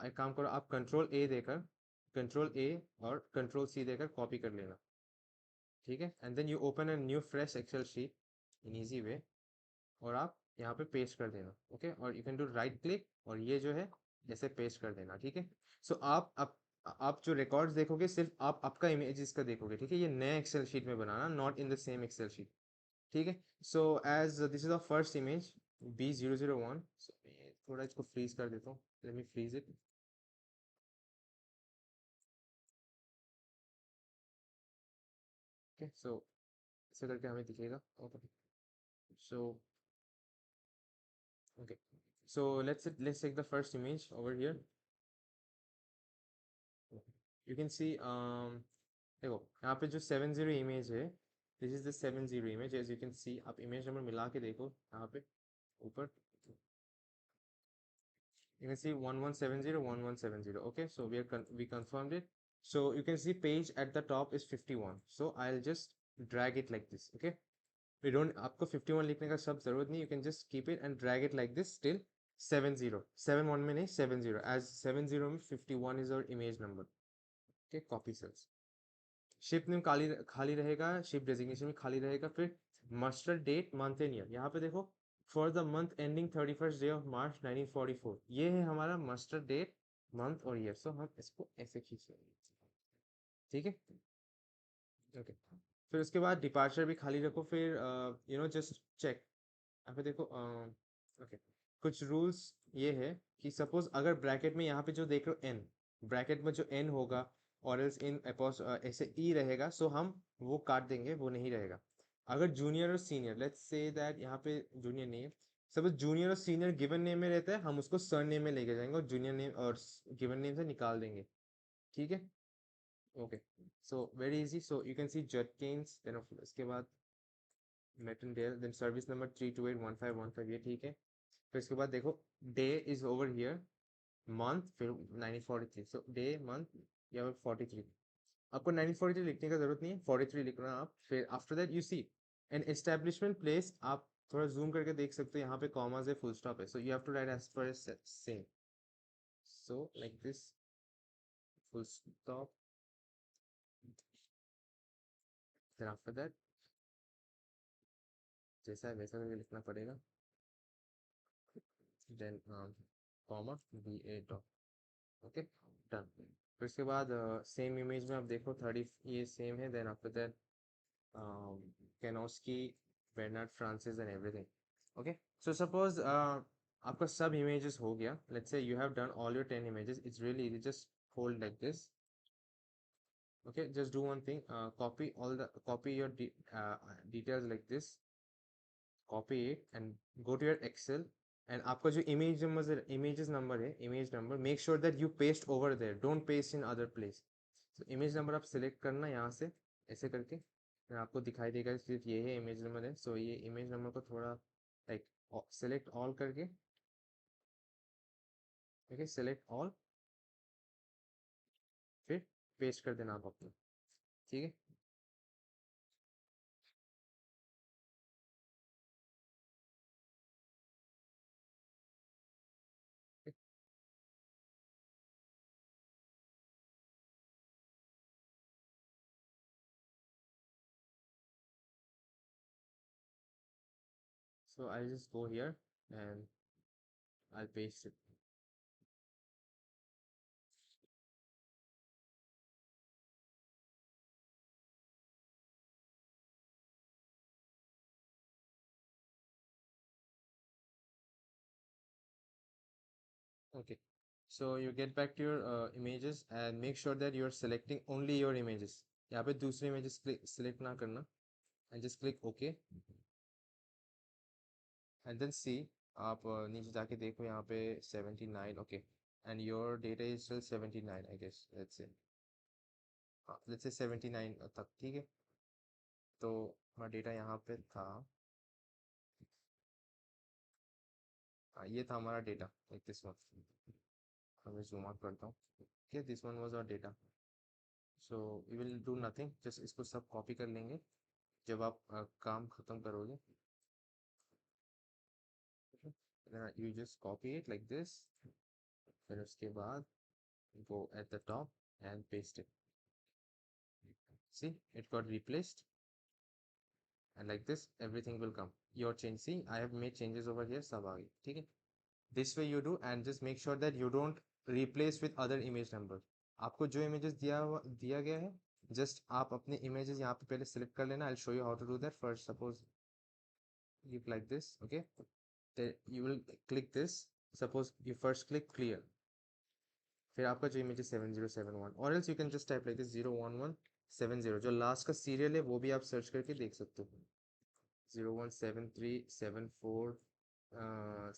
एक काम करो, आप कंट्रोल ए और कंट्रोल सी देकर कॉपी कर लेना, ठीक है। And then you open a new fresh Excel sheet in easy way, और आप यहाँ पे पेस्ट कर देना, ओके। और you can do right click और ये जो है ऐसे पेस्ट कर देना, ठीक है। सो आप जो रिकॉर्ड्स देखोगे सिर्फ आप आपका इमेजेस का देखोगे, ठीक है। ये नए एक्सेल शीट में बनाना, not in the same Excel sheet, ठीक है। So as this is the first image B001, so थोड़ा इसको फ्रीज कर देता हूँ, let me freeze it, okay. So ऐसे करके हमें दिखेगा, okay. So okay, so let's take the first image over here. You can see देखो यहाँ पे जो 70 इमेज है, this is the 70 image, as you can see. आप इमेज नंबर मिला के देखो यहाँ पे ऊपर, you can see 1170 1170, okay। So we confirmed it. So you can see page at the top is 51, so I'll just drag it like this, okay। we don't आपको 51 लिखने का सब जरूरत नहीं, you can just keep it and drag it like this till 70, 71 में नहीं 70, as 70 में 51 is our image number, okay। copy cells, ship name खाली खाली रहेगा, शिप डेजिग्नेशन में खाली रहेगा। फिर master date month and year, यहाँ पे देखो for the month ending 31st day of March 1944, ये है हमारा मास्टर डेट मंथ और ईयर। सो हम इसको ऐसे खींच लेंगे, ठीक है, ओके। फिर उसके बाद डिपार्चर भी खाली रखो। फिर जस्ट चेक, यहाँ पे देखो, ओके। कुछ रूल्स ये है कि सपोज अगर ब्रैकेट में यहाँ पे जो देख रहे हो एन, ब्रैकेट में जो एन होगा और एल्स इन ऐसे ई रहेगा, सो हम वो काट देंगे, वो नहीं रहेगा। अगर जूनियर और सीनियर, लेट्स से दैट यहाँ पे जूनियर नेम, सपोज जूनियर और सीनियर गिवन नेम में रहता है, हम उसको सर नेम में लेके जाएंगे और जूनियर नेम और गिवन नेम से निकाल देंगे, ठीक है, okay. So very easy. So you can see जटकेन्स, देन उसके बाद मेटनडेल, देन सर्विस नंबर 3281515, ये ठीक है। फिर इसके बाद देखो day is over here, month फिर 1943, सो डे मंथ या 43, आपको 1943 लिखने का जरूरत नहीं है, 43 लिखना आप। फिर after that you see an establishment place, आप थोड़ा जूम करके देख सकते हो, यहाँ पे कॉमास है, फुल स्टॉप है, so you have to write as पर same, so like this, full stop, then after that जैसा है वैसा करके लिखना पड़ेगा, then comma BA dot, okay, done. फिर इसके बाद सेम इमेज में आप देखो 30, ये सेम है। Then after that Kanowski, Bernard Francis and everything, okay। So suppose आपका सब images हो गया, let's say you have done all your 10 images, it's really easy, just hold like this, okay। just do one thing, copy your details like this, copy it and go to your Excel, and आपका जो images number है, image number, make sure that you paste over there, don't paste in other place। so image number आप select करना यहाँ से ऐसे करके, फिर आपको दिखाई देगा सिर्फ ये है इमेज नंबर है। सो ये इमेज नंबर को थोड़ा लाइक सेलेक्ट ऑल करके, ठीक है, सेलेक्ट ऑल, फिर पेस्ट कर देना आप अपना, ठीक है। So I'll just go here and I'll paste it, okay। So you get back to your images and make sure that you're selecting only your images, यहाँ पे दूसरे images select ना करना, and just click OK and then see, आप नीचे जाके देखो यहाँ पे 79, okay, and your data is still 79, I guess, let's say 79 तक, ठीक है। तो हमारा डेटा यहाँ पे था, हाँ ये था हमारा डेटा, लाइक दिस वन। मैं जूम आउट करता हूँ, okay, this one was our data. So we will do nothing, just इसको सब कॉपी कर लेंगे जब आप काम खत्म करोगे, you just copy it like this, फिर उसके बाद go at the top and paste it. See, it got replaced, and like this everything will come. Your change, see, I have made changes over here, सब आ गई, ठीक है. This way you do, and just make sure that you don't replace with other image number. आपको जो images दिया गया है, just आप अपने images यहाँ पे पहले select कर लेना. I'll show you how to do that. First, suppose you like this, okay, then you will click this. Suppose you first click clear, फिर आपका जो इमेज है 7071, और else you can just type like this 01170. जो last का serial है वो भी आप सर्च करके देख सकते हो. 017374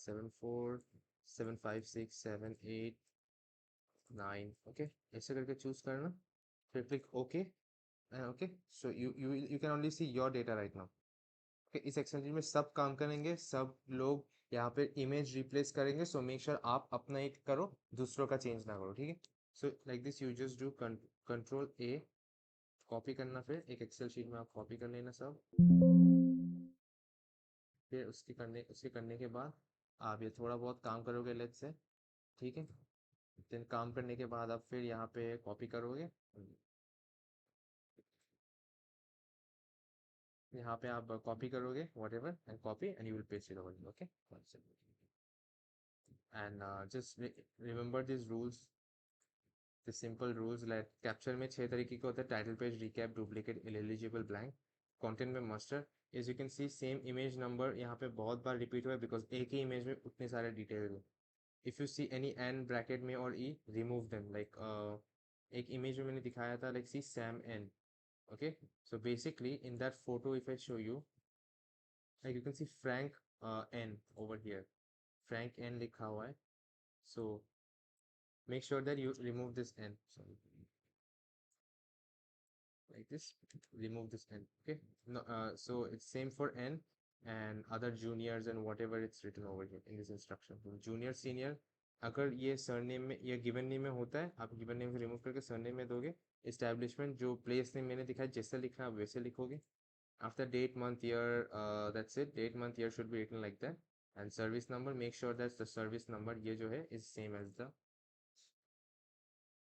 74 756 789, ओके, ऐसे करके चूज करना. फिर click okay. Okay, so you can only see your data right now. Okay, इस एक्सचेंज में सब काम करेंगे, सब लोग यहाँ पे इमेज रिप्लेस करेंगे. सो मेक श्योर आप अपना एक करो, दूसरों का चेंज ना करो, ठीक है. सो like this you just do control A, copy करना. फिर एक एक्सेल शीट में आप कॉपी कर लेना सब. फिर उसके करने के बाद आप ये थोड़ा बहुत काम करोगे लेट्स से, ठीक है. देन काम करने के बाद आप फिर यहाँ पे कॉपी करोगे, यहाँ पे आप कॉपी करोगे whatever and copy and you will paste it over. Okay, and just remember this rules, the simple rules. Like capture में 6 तरीके के होते हैं: title page, recap, duplicate, ineligible, blank. Content में master. As you can see same image number यहाँ पे बहुत बार repeat हुआ है बिकॉज एक ही इमेज में उतने सारे डिटेल है. If you see any N bracket में और ई, रिमूव देम. लाइक एक इमेज में मैंने दिखाया था, like see same N. okay, so basically in that photo if I show you, like you can see Frank N over here, Frank N लिखा हुआ है. So make sure that you remove this N. So like this, remove this N. Okay, no, so it's same for N and other juniors and whatever it's written over here in this instruction. So junior, senior, अगर ये surname में या given name में होता है, आप given name से remove करके सरनेम में दोगे. एस्टैब्लिशमेंट जो प्लेस नेम मैंने दिखाया जैसा लिखना आप वैसे लिखोगे. After date, month, year, that's it. Date, month, year should be written like that. And service number, make sure that the service number ये जो है is same as the